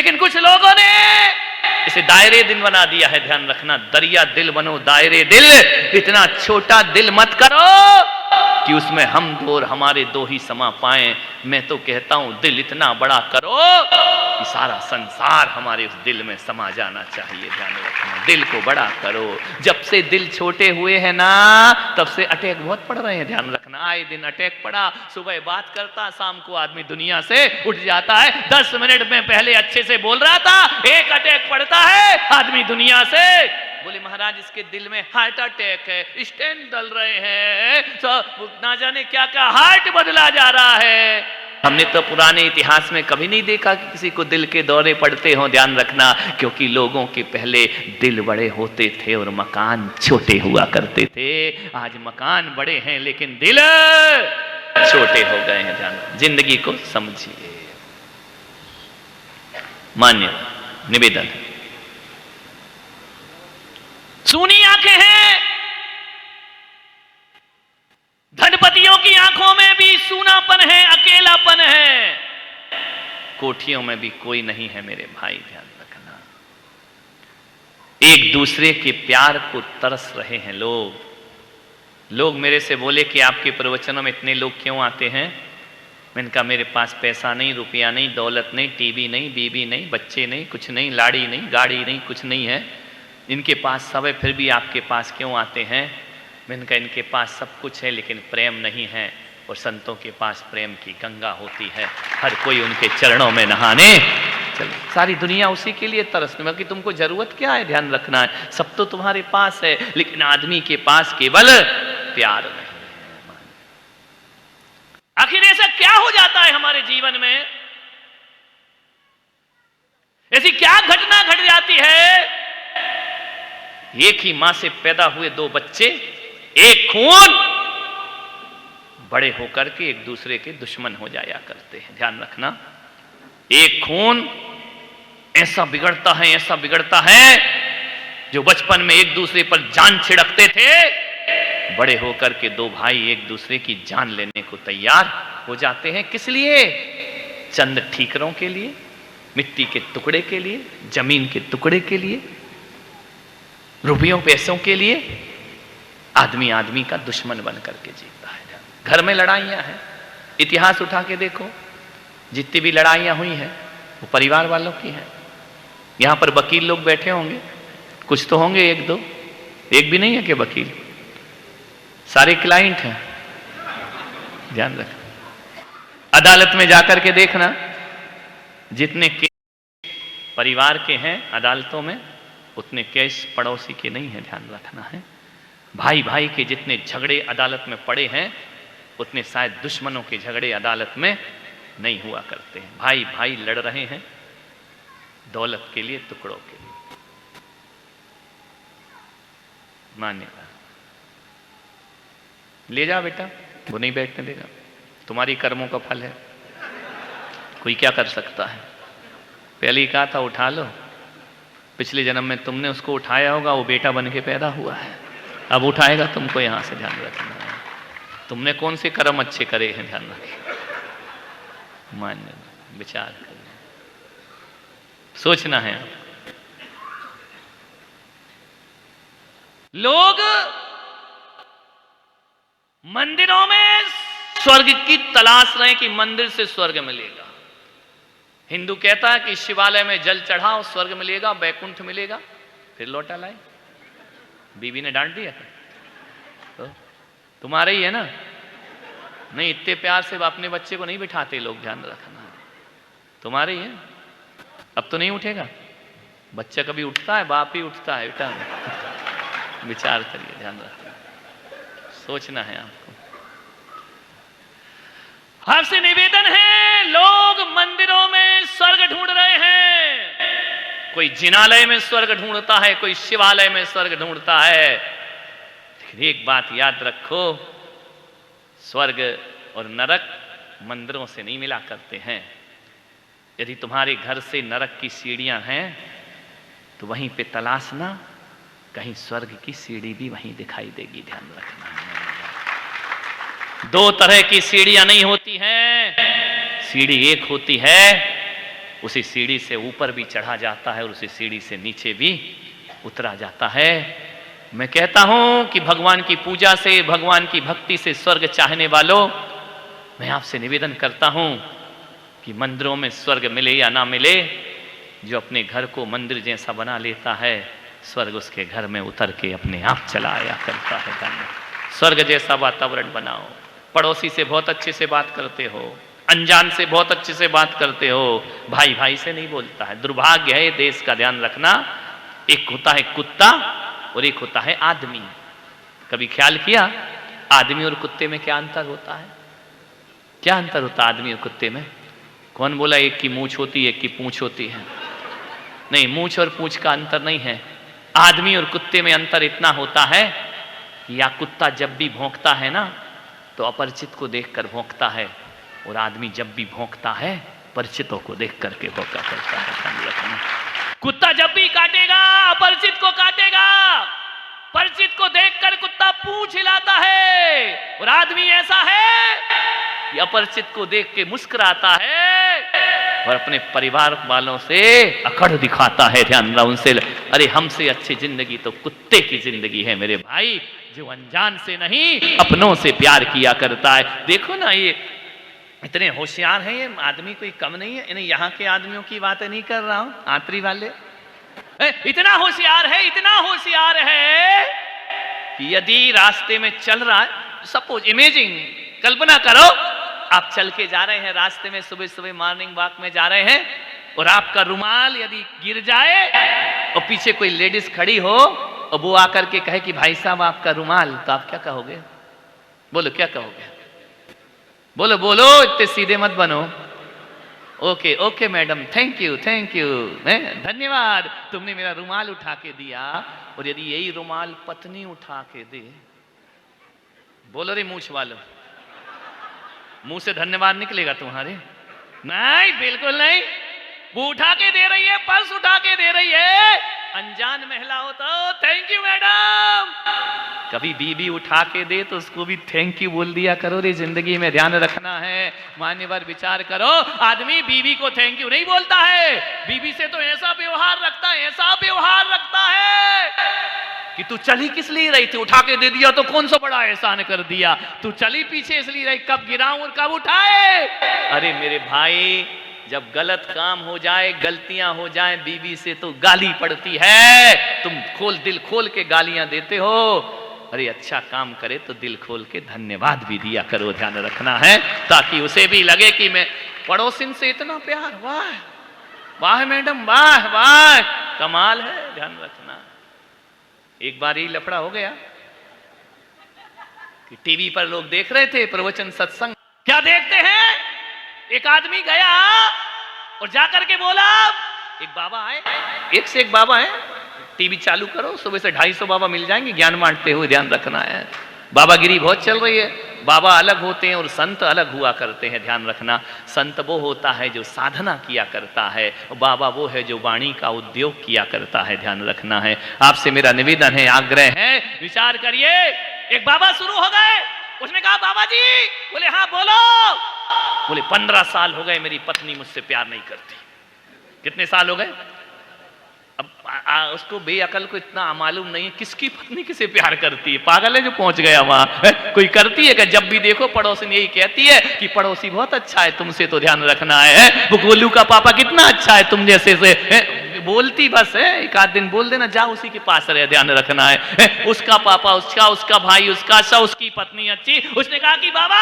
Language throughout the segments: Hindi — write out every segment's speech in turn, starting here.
लेकिन कुछ लोगों ने इसे दायरे दिल बना दिया है। ध्यान रखना, दरिया दिल बनो, दायरे दिल। इतना छोटा दिल मत करो कि उसमें हम दो और हमारे दो ही समा पाए। मैं तो कहता हूं दिल इतना बड़ा करो कि सारा संसार हमारे उस दिल में समा जाना चाहिए। ध्यान रखना, दिल को बड़ा करो। जब से दिल छोटे हुए हैं ना, तब से अटैक बहुत पड़ रहे हैं। ध्यान रखना, आए दिन अटैक पड़ा। सुबह बात करता, शाम को आदमी दुनिया से उठ जाता है। 10 मिनट में पहले अच्छे से बोल रहा था, एक अटैक पड़ता है, आदमी दुनिया से। बोले महाराज इसके दिल में हार्ट अटैक है, स्टेंट डल रहे हैं, तो ना जाने क्या क्या हार्ट बदला जा रहा है। हमने तो पुराने इतिहास में कभी नहीं देखा कि किसी को दिल के दौरे पड़ते हो। ध्यान रखना, क्योंकि लोगों के पहले दिल बड़े होते थे और मकान छोटे हुआ करते थे। आज मकान बड़े हैं लेकिन दिल छोटे हो गए हैं। ध्यान, जिंदगी को समझिए। मान्य निवेदन, सूनी आंखें हैं। धनपतियों की आंखों में भी सूनापन है, अकेलापन है। कोठियों में भी कोई नहीं है मेरे भाई। ध्यान रखना, एक दूसरे के प्यार को तरस रहे हैं लोग मेरे से बोले कि आपके प्रवचनों में इतने लोग क्यों आते हैं। मैंने कहा मेरे पास पैसा नहीं, रुपया नहीं, दौलत नहीं, टीवी नहीं, बीबी नहीं, बच्चे नहीं, कुछ नहीं, लाड़ी नहीं, गाड़ी नहीं, कुछ नहीं है। इनके पास सब है, फिर भी आपके पास क्यों आते हैं। मैंने कहा इनके पास सब कुछ है लेकिन प्रेम नहीं है, और संतों के पास प्रेम की गंगा होती है। हर कोई उनके चरणों में नहाने चले। सारी दुनिया उसी के लिए तरसने में कि तुमको जरूरत क्या है। ध्यान रखना है, सब तो तुम्हारे पास है लेकिन आदमी के पास केवल प्यार नहीं है। आखिर ऐसा क्या हो जाता है हमारे जीवन में, ऐसी क्या घटना घट जाती है। एक ही मां से पैदा हुए दो बच्चे, एक खून, बड़े होकर के एक दूसरे के दुश्मन हो जाया करते हैं। ध्यान रखना, एक खून ऐसा बिगड़ता है, ऐसा बिगड़ता है, जो बचपन में एक दूसरे पर जान छिड़कते थे, बड़े होकर के दो भाई एक दूसरे की जान लेने को तैयार हो जाते हैं। किस लिए? चंद ठीकरों के लिए, मिट्टी के टुकड़े के लिए, जमीन के टुकड़े के लिए, रुपयों पैसों के लिए। आदमी आदमी का दुश्मन बन करके जीता है। घर में लड़ाइयां हैं, इतिहास उठा के देखो, जितनी भी लड़ाइयां हुई हैं वो परिवार वालों की हैं। यहां पर वकील लोग बैठे होंगे, कुछ तो होंगे, एक दो, एक भी नहीं है कि वकील, सारे क्लाइंट हैं। ध्यान रख, अदालत में जाकर के देखना, जितने केस परिवार के हैं अदालतों में, उतने केस पड़ोसी के नहीं है। ध्यान रखना है, भाई भाई के जितने झगड़े अदालत में पड़े हैं, उतने शायद दुश्मनों के झगड़े अदालत में नहीं हुआ करते हैं। भाई भाई लड़ रहे हैं दौलत के लिए, टुकड़ों के लिए। मान्यता, ले जा बेटा, वो नहीं बैठने देगा, तुम्हारी कर्मों का फल है, कोई क्या कर सकता है। पहले ही कहा था उठा लो, पिछले जन्म में तुमने उसको उठाया होगा, वो बेटा बन के पैदा हुआ है, अब उठाएगा तुमको यहां से। ध्यान रखना, तुमने कौन से कर्म अच्छे करे हैं, ध्यान रखना। मान्य विचार करना, सोचना है। लोग मंदिरों में स्वर्ग की तलाश रहे कि मंदिर से स्वर्ग मिलेगा। हिंदू कहता है कि शिवालय में जल चढ़ाओ स्वर्ग मिलेगा, बैकुंठ मिलेगा, फिर लौटा लाए। बीबी ने डांट दिया तो तुम्हारे ही है ना। नहीं, इतने प्यार से अपने बच्चे को नहीं बिठाते लोग, ध्यान रखना, तुम्हारे ही है। अब तो नहीं उठेगा बच्चा, कभी उठता है, बाप ही उठता है बेटा। विचार करिए, ध्यान रखना, सोचना है आपको। आपसे निवेदन है, लोग मंदिरों में स्वर्ग ढूंढ रहे हैं। कोई जिनालय में स्वर्ग ढूंढता है, कोई शिवालय में स्वर्ग ढूंढता है। लेकिन एक बात याद रखो, स्वर्ग और नरक मंदिरों से नहीं मिला करते हैं। यदि तुम्हारे घर से नरक की सीढ़ियां हैं तो वहीं पे तलाशना, कहीं स्वर्ग की सीढ़ी भी वहीं दिखाई देगी। ध्यान रखना, दो तरह की सीढ़ियां नहीं होती हैं, सीढ़ी एक होती है, उसी सीढ़ी से ऊपर भी चढ़ा जाता है और उसी सीढ़ी से नीचे भी उतरा जाता है। मैं कहता हूं कि भगवान की पूजा से, भगवान की भक्ति से स्वर्ग चाहने वालों, मैं आपसे निवेदन करता हूं कि मंदिरों में स्वर्ग मिले या ना मिले, जो अपने घर को मंदिर जैसा बना लेता है, स्वर्ग उसके घर में उतर के अपने आप चला आया करता है। स्वर्ग जैसा वातावरण बनाओ। पड़ोसी से बहुत अच्छे से बात करते हो, अनजान से बहुत अच्छे से बात करते हो, भाई भाई से नहीं बोलता है। दुर्भाग्य है, देश का ध्यान रखना। एक होता है कुत्ता और एक होता है आदमी। कभी ख्याल किया आदमी और कुत्ते में क्या अंतर होता है? क्या अंतर होता है आदमी और कुत्ते में? कौन बोला एक की मूंछ होती है, एक की पूंछ होती है? नहीं, मूंछ और पूंछ का अंतर नहीं है। आदमी और कुत्ते में अंतर इतना होता है कि या कुत्ता जब भी भौंकता है ना तो अपरिचित को देखकर भौंकता है, और आदमी जब भी भौंकता है परिचितों को देख करके भौंका करता है। कुत्ता जब भी काटेगा अपरिचित को काटेगा, परिचित को देखकर कुत्ता पूंछ हिलाता है, और आदमी ऐसा है कि अपरिचित को देख के मुस्कुराता है और अपने परिवार वालों से अकड़ दिखाता है। ध्यान रहा उनसे, अरे हमसे अच्छी जिंदगी तो कुत्ते की जिंदगी है मेरे भाई, जो अनजान से नहीं अपनों से प्यार किया करता है। देखो ना, ये इतने होशियार हैं, ये आदमी कोई कम नहीं है। इन्हें यहाँ के आदमियों की बातें नहीं कर रहा हूं, आंतरी वाले। इतना होशियार है, इतना होशियार है कि यदि रास्ते में चल रहा है, सपोज इमेजिंग, कल्पना करो आप चल के जा रहे हैं रास्ते में, सुबह सुबह मॉर्निंग वॉक में जा रहे हैं, और आपका रुमाल यदि गिर जाए और पीछे कोई लेडीज खड़ी हो और वो आकर के कहे कि भाई साहब आपका रुमाल, तो आप क्या कहोगे? बोलो क्या कहोगे? बोलो बोलो, इतने सीधे मत बनो। Okay okay madam, thank you thank you, धन्यवाद, तुमने मेरा रुमाल उठा के दिया। और यदि यही रुमाल पत्नी उठा के दे, बोलो रे मूंछ वालों, मुंह से धन्यवाद निकलेगा तुम्हारे? नहीं, बिल्कुल नहीं। वो उठा के दे रही है, पर्स उठा के दे रही है, अनजान महिला हो तो थैंक यू मैडम। कभी बीबी उठा के दे तो उसको भी थैंक यू बोल दिया करो रे, जिंदगी में ध्यान रखना है। मान्यवर विचार करो, आदमी बीबी को थैंक यू नहीं बोलता है, बीबी से तो ऐसा व्यवहार रखता है, ऐसा व्यवहार रखता है कि तू चली किस लिए रही थी, उठा के दे दिया तो कौन सा बड़ा एहसान कर दिया, तू चली पीछे इसलिए रही, कब गिराऊं और कब उठाए। अरे मेरे भाई, जब गलत काम हो जाए, गलतियां हो जाए, बीवी से तो गाली पड़ती है, तुम दिल खोल के गालियां देते हो। अरे अच्छा काम करे तो दिल खोल के धन्यवाद भी दिया करो, ध्यान रखना है, ताकि उसे भी लगे कि मैं पड़ोसिन से इतना प्यार, वाह वाह मैडम, वाह वाह, कमाल है। ध्यान रखना। एक बार ही लफड़ा हो गया कि टीवी पर लोग देख रहे थे प्रवचन सत्संग, क्या देखते हैं, एक आदमी गया और जाकर के बोला, एक बाबा आए, एक से एक बाबा है, टीवी चालू करो, सुबह से 250 बाबा मिल जाएंगे ज्ञान बांटते हुए, ध्यान रखना है। बाबागिरी बहुत चल रही है, बाबा अलग होते हैं और संत अलग हुआ करते हैं, ध्यान रखना। संत वो होता है जो साधना किया करता है, बाबा वो है जो वाणी का उद्योग किया करता है, ध्यान रखना है। आपसे मेरा निवेदन है, आग्रह है, विचार करिए। एक बाबा शुरू हो गए, उसने कहा बाबा जी, बोले हाँ बोलो। बोले 15 साल हो गए मेरी पत्नी मुझसे प्यार नहीं करती। कितने साल हो गए? अब उसको बेअकल को इतना मालूम नहीं है किसकी पत्नी किसे प्यार करती है, पागल है जो पहुंच गया वहां। कोई करती है कि जब भी देखो पड़ोसी यही कहती है कि पड़ोसी बहुत अच्छा है, तुमसे तो ध्यान रखना है। वो गोलू का पापा कितना अच्छा है, तुम जैसे से बोलती बस है, एक आध दिन बोल देना, जा उसी के पास रहे, ध्यान रखना है। उसका पापा, उसका भाई, उसकी पत्नी अच्छी। उसने कहा कि बाबा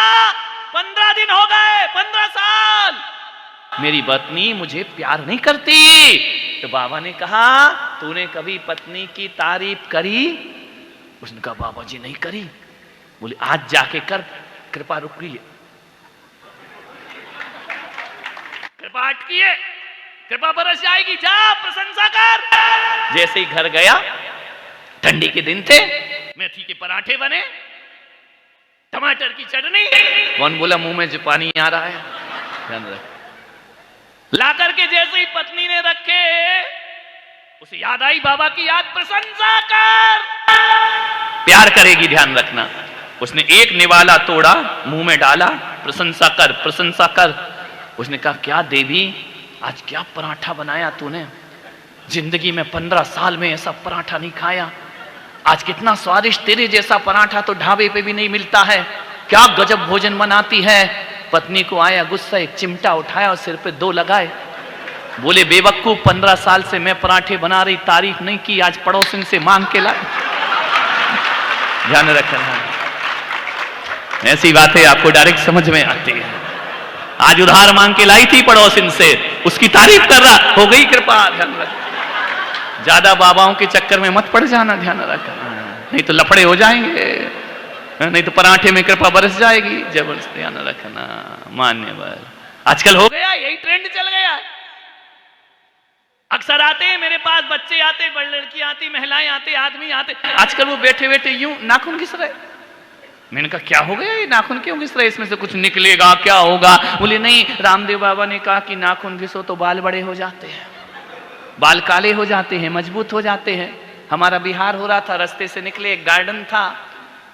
15 दिन हो गए, 15 साल मेरी पत्नी मुझे प्यार नहीं करती। तो बाबा ने कहा तूने कभी पत्नी की तारीफ करी? उसने कहा बाबा जी नहीं करी। बोले आज जाके कर, कृपा रुकिए, कृपा अटकिए, कृपा बरस जाएगी, जा प्रशंसा कर। जैसे ही घर गया, ठंडी के दिन थे, मेथी के पराठे बने, टमाटर की चटनी। कौन बोला मुंह में जो पानी आ रहा है, ध्यान रख। ला करके जैसे ही पत्नी ने रखे, उसे याद आई बाबा की याद, प्रशंसा कर, प्यार करेगी, ध्यान रखना। उसने एक निवाला तोड़ा, मुंह में डाला, प्रशंसा कर, प्रशंसा कर। उसने कहा क्या देवी, आज क्या पराठा बनाया तूने, जिंदगी में 15 साल में ऐसा पराठा नहीं खाया, आज कितना स्वादिष्ट, तेरे जैसा पराठा तो ढाबे पे भी नहीं मिलता है, क्या गजब भोजन बनाती है। पत्नी को आया गुस्सा, एक चिमटा उठाया और सिर पे 2 लगाए, बोले बेवकूफ, 15 साल से मैं पराठे बना रही, तारीफ नहीं की, आज पड़ोसिन से मांग के ला। ध्यान रखना, ऐसी बातें आपको डायरेक्ट समझ में आती है। आज उधार मांग के लाई थी पड़ोसिन से, उसकी तारीफ कर रहा, हो गई कृपा। ध्यान रखना, ज्यादा बाबाओं के चक्कर में मत पड़ जाना, ध्यान रखना, नहीं तो लफड़े हो जाएंगे, नहीं तो पराठे में कृपा बरस जाएगी। जबरदस्त ध्यान रखना, मान्यवर। आजकल हो गया, यही ट्रेंड चल गया। अक्सर आते हैं मेरे पास, बच्चे आते, बड़ी लड़की आती, महिलाएं आते, आदमी आते, आजकल वो बैठे बैठे यूं नाखून घिस रहे। मैंने कहा क्या हो गया, ये नाखून क्यों घिस रहे, इसमें से कुछ निकलेगा, क्या होगा। बोले नहीं, रामदेव बाबा ने कहा कि नाखून घिसो तो बाल बड़े हो जाते हैं, बाल काले हो जाते हैं, मजबूत हो जाते हैं। हमारा बिहार हो रहा था, रास्ते से निकले, एक गार्डन था,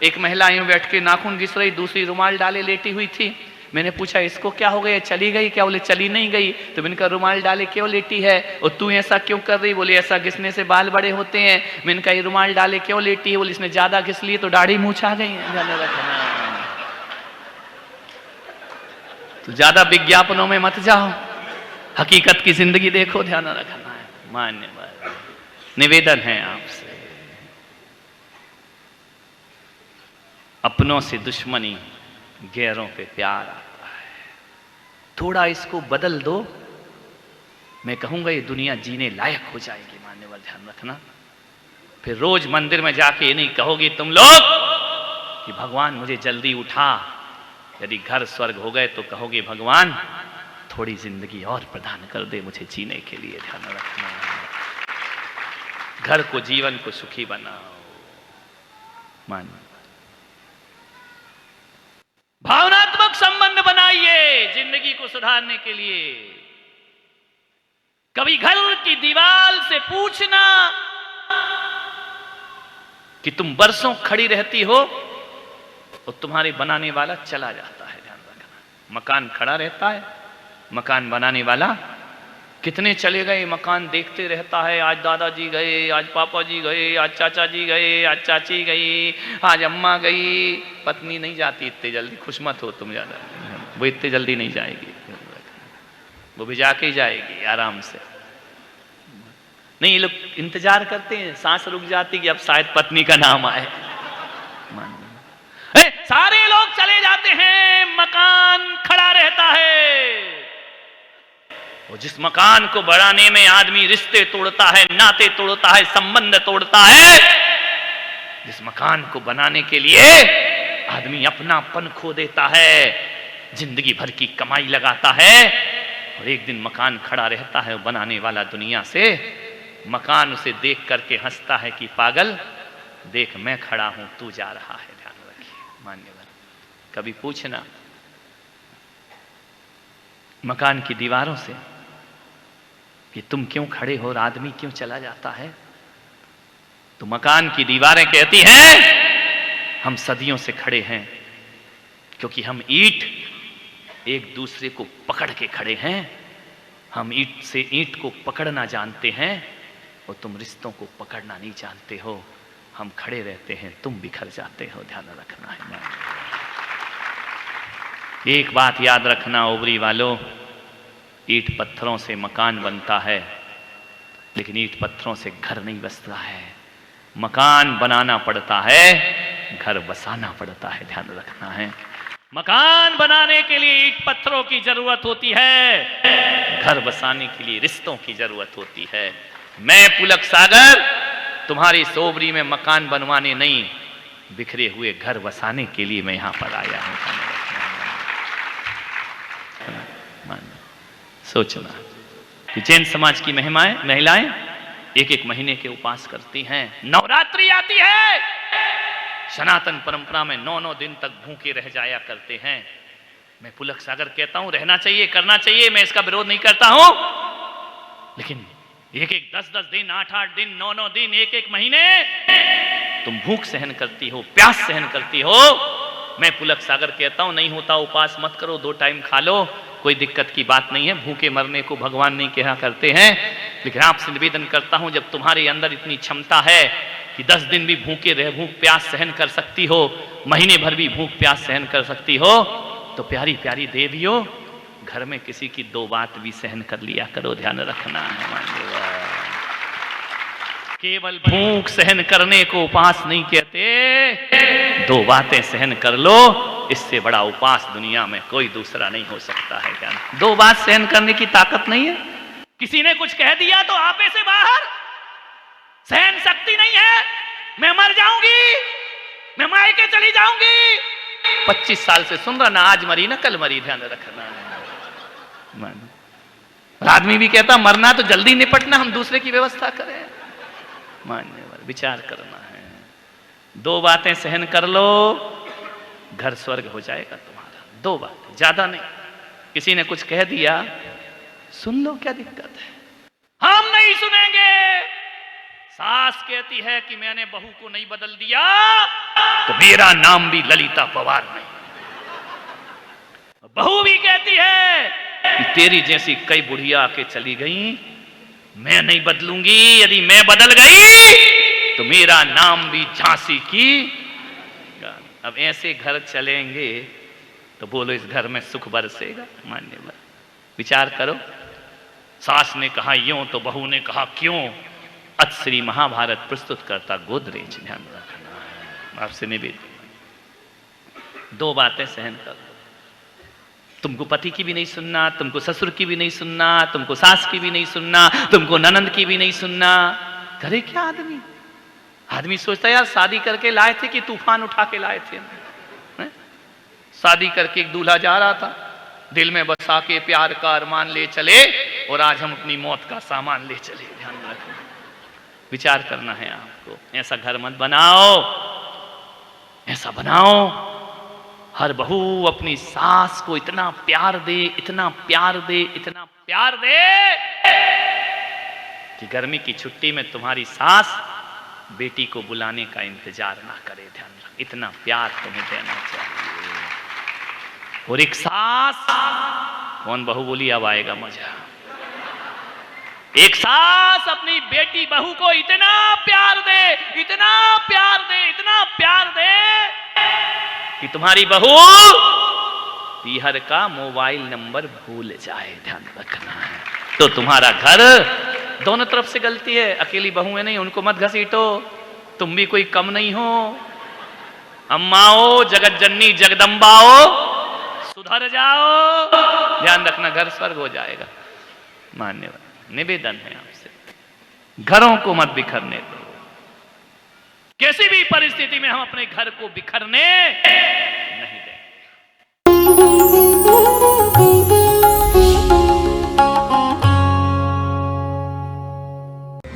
एक महिला यूं बैठ के नाखून घिस रही, दूसरी रुमाल डाले लेटी हुई थी। मैंने पूछा इसको क्या हो गया, चली गई क्या। बोले चली नहीं गई। तो मैंने कहा रुमाल डाले क्यों लेटी है, और तू ऐसा क्यों कर रही। बोले ऐसा घिसने से बाल बड़े होते हैं। मैंने कहा ये रुमाल डाले क्यों लेटी है। बोले इसने ज्यादा घिस लिए तो दाढ़ी मूंछ आ गई है। तो ज्यादा विज्ञापनों में मत जाओ, हकीकत की जिंदगी देखो, ध्यान रखना है। मान्यवर निवेदन है आपसे, अपनों से दुश्मनी, गैरों पे प्यार आता है। थोड़ा इसको बदल दो, मैं कहूंगा ये दुनिया जीने लायक हो जाएगी। मान्यवर ध्यान रखना, फिर रोज मंदिर में जाके ये नहीं कहोगे तुम लोग कि भगवान मुझे जल्दी उठा। यदि घर स्वर्ग हो गए तो कहोगे भगवान थोड़ी जिंदगी और प्रदान कर दे मुझे जीने के लिए। ध्यान रखना, घर को, जीवन को सुखी बनाओ। मान भावनात्मक संबंध बनाइए जिंदगी को सुधारने के लिए। कभी घर की दीवार से पूछना कि तुम बरसों खड़ी रहती हो और तुम्हारे बनाने वाला चला जाता है। ध्यान रखना, मकान खड़ा रहता है, मकान बनाने वाला कितने चले गए, मकान देखते रहता है। आज दादाजी गए, आज पापा जी गए, आज चाचा जी गए, आज चाची गई, आज अम्मा गई। पत्नी नहीं जाती इतने जल्दी, खुश मत हो तुम ज्यादा, वो इतने जल्दी नहीं जाएगी, वो भी जाके ही जाएगी आराम से। नहीं, ये लोग इंतजार करते हैं, सांस रुक जाती कि अब शायद पत्नी का नाम आए। सारे लोग चले जाते हैं, मकान खड़ा रहता है। और जिस मकान को बढ़ाने में आदमी रिश्ते तोड़ता है, नाते तोड़ता है, संबंध तोड़ता है, जिस मकान को बनाने के लिए आदमी अपनापन खो देता है, जिंदगी भर की कमाई लगाता है, और एक दिन मकान खड़ा रहता है, बनाने वाला दुनिया से मकान उसे देख करके हंसता है कि पागल देख मैं खड़ा हूं, तू जा रहा है। ध्यान रखिए मान्यवर, कभी पूछना मकान की दीवारों से कि तुम क्यों खड़े हो और आदमी क्यों चला जाता है। तो मकान की दीवारें कहती हैं हम सदियों से खड़े हैं, क्योंकि हम ईंट एक दूसरे को पकड़ के खड़े हैं। हम ईंट से ईंट को पकड़ना जानते हैं और तुम रिश्तों को पकड़ना नहीं जानते हो। हम खड़े रहते हैं, तुम बिखर जाते हो। ध्यान रखना है। एक बात याद रखना ओबरी वालों, ईंट पत्थरों से मकान बनता है, लेकिन ईंट पत्थरों से घर नहीं बसता है। मकान बनाना पड़ता है, घर बसाना पड़ता है। ध्यान रखना है, मकान बनाने के लिए ईंट पत्थरों की जरूरत होती है, घर बसाने के लिए रिश्तों की जरूरत होती है। मैं पुलक सागर तुम्हारी सोबरी में मकान बनवाने नहीं, बिखरे हुए घर बसाने के लिए मैं यहां पर आया हूं। सोचना कि जैन समाज की महिलाएं एक एक महीने के उपास करती हैं। नवरात्रि आती है, सनातन परंपरा में 9-9 दिन तक भूखे रह जाया करते हैं। मैं पुलक सागर कहता हूं रहना चाहिए, करना चाहिए, मैं इसका विरोध नहीं करता हूं, लेकिन एक 10-10 दिन, 8-8 दिन, 9-9 दिन, एक महीने तुम भूख सहन करती हो, प्यास सहन करती हो। मैं पुलक सागर कहता हूं नहीं होता उपास मत करो, 2 टाइम खा लो, कोई दिक्कत की बात नहीं है, भूखे मरने को भगवान नहीं कहा करते हैं। लेकिन आपसे निवेदन करता हूं, जब तुम्हारे अंदर इतनी क्षमता है कि 10 दिन भी भूखे रह भूख प्यास सहन कर सकती हो, महीने भर भी भूख प्यास सहन कर सकती हो, तो प्यारी प्यारी देवियों, घर में किसी की 2 बात भी सहन कर लिया करो, ध्यान रखना है। केवल भूख सहन करने को उपास नहीं कहते, 2 बातें सहन कर लो, इससे बड़ा उपास दुनिया में कोई दूसरा नहीं हो सकता है। क्या 2 बात सहन करने की ताकत नहीं है? किसी ने कुछ कह दिया तो आपे से बाहर सहन शक्ति नहीं है, मैं मर जाऊंगी, मैं मायके चली जाऊंगी। 25 साल से सुन रहा ना, आज मरी ना कल मरी, ध्यान रखना है। आदमी भी कहता मरना तो जल्दी निपटना, हम दूसरे की व्यवस्था करें। मानने वाले विचार करना है, 2 बातें सहन कर लो, घर स्वर्ग हो जाएगा तुम्हारा। 2 बातें, ज्यादा नहीं। किसी ने कुछ कह दिया, सुन लो, क्या दिक्कत है? हम नहीं सुनेंगे। सास कहती है कि मैंने बहू को नहीं बदल दिया तो मेरा नाम भी ललिता पवार नहीं। बहू भी कहती है कि तेरी जैसी कई बुढ़िया आके चली गई, मैं नहीं बदलूंगी, यदि मैं बदल गई तो मेरा नाम भी झांसी की। अब ऐसे घर चलेंगे तो बोलो इस घर में सुख बरसेगा? मान्य विचार करो। सास ने कहा यूं तो बहू ने कहा क्यों। अत श्री महाभारत प्रस्तुत करता गोदरेज, ध्यान रखना। आपसे निवेदन, 2 बातें सहन करो। तुमको पति की भी नहीं सुनना, तुमको ससुर की भी नहीं सुनना, तुमको सास की भी नहीं सुनना, तुमको ननंद की भी नहीं सुनना। करे क्या आदमी? आदमी सोचता है यार शादी करके लाए थे कि तूफान उठा के लाए थे। शादी करके एक दूल्हा जा रहा था, दिल में बसा के प्यार का अरमान ले चले, और आज हम अपनी मौत का सामान ले चले। ध्यान रखना, विचार करना है आपको। ऐसा घर मत बनाओ, ऐसा बनाओ हर बहू अपनी सास को इतना प्यार दे, इतना प्यार दे, इतना प्यार दे कि गर्मी की छुट्टी में तुम्हारी सास बेटी को बुलाने का इंतजार ना करे। ध्यान रख, इतना प्यार तुम्हें देना चाहिए। और एक सास, कौन बहू बोली? अब आएगा मजा। एक सास अपनी बेटी बहू को इतना प्यार दे, इतना प्यार दे, इतना प्यार दे कि तुम्हारी बहू पीहर का मोबाइल नंबर भूल जाए। ध्यान रखना है। तो तुम्हारा घर, दोनों तरफ से गलती है, अकेली बहुएं नहीं, उनको मत घसीटो। तुम भी कोई कम नहीं हो। अम्माओ, जगत जननी जगदम्बाओ, सुधर जाओ। ध्यान रखना, घर स्वर्ग हो जाएगा। मान्यवर निवेदन है आपसे, घरों को मत बिखरने दो। किसी भी परिस्थिति में हम अपने घर को बिखरने नहीं दें।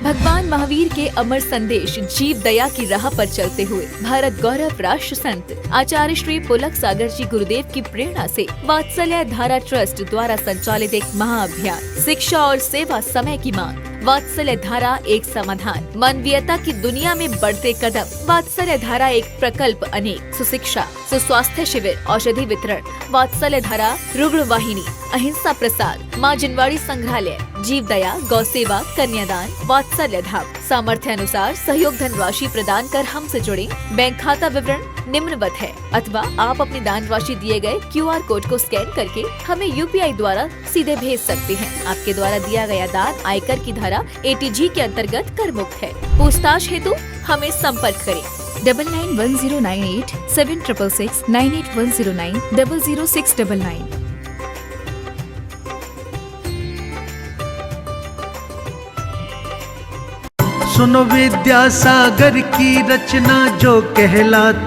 भगवान महावीर के अमर संदेश जीव दया की राह पर चलते हुए भारत गौरव राष्ट्र संत आचार्य श्री पुलक सागर जी गुरुदेव की प्रेरणा से वात्सल्य धारा ट्रस्ट द्वारा संचालित एक महाअभियान शिक्षा और सेवा समय की मांग। वात्सल्य धारा एक समाधान, मानवीयता की दुनिया में बढ़ते कदम। वात्सल्य धारा एक प्रकल्प अनेक, सुशिक्षा, सुस्वास्थ्य शिविर, औषधि वितरण, वात्सल्य धारा रुग्ण वाहिनी, अहिंसा प्रसाद, माँ जिनवाड़ी संग्रहालय, जीव दया, गौ सेवा, कन्यादान, वात्सल्य धाम। सामर्थ्य अनुसार सहयोग धनराशि प्रदान कर हमसे जुड़े। बैंक खाता विवरण निम्नवत है, अथवा आप अपनी दान राशि दिए गए QR कोड को स्कैन करके हमें UPI द्वारा सीधे भेज सकते हैं। आपके द्वारा दिया गया दान आयकर की धारा ATG के अंतर्गत कर मुक्त है। पूछताछ हेतु हमें संपर्क करें 991098 7666 98109 00699। सुनो विद्यासागर की रचना जो कहलाती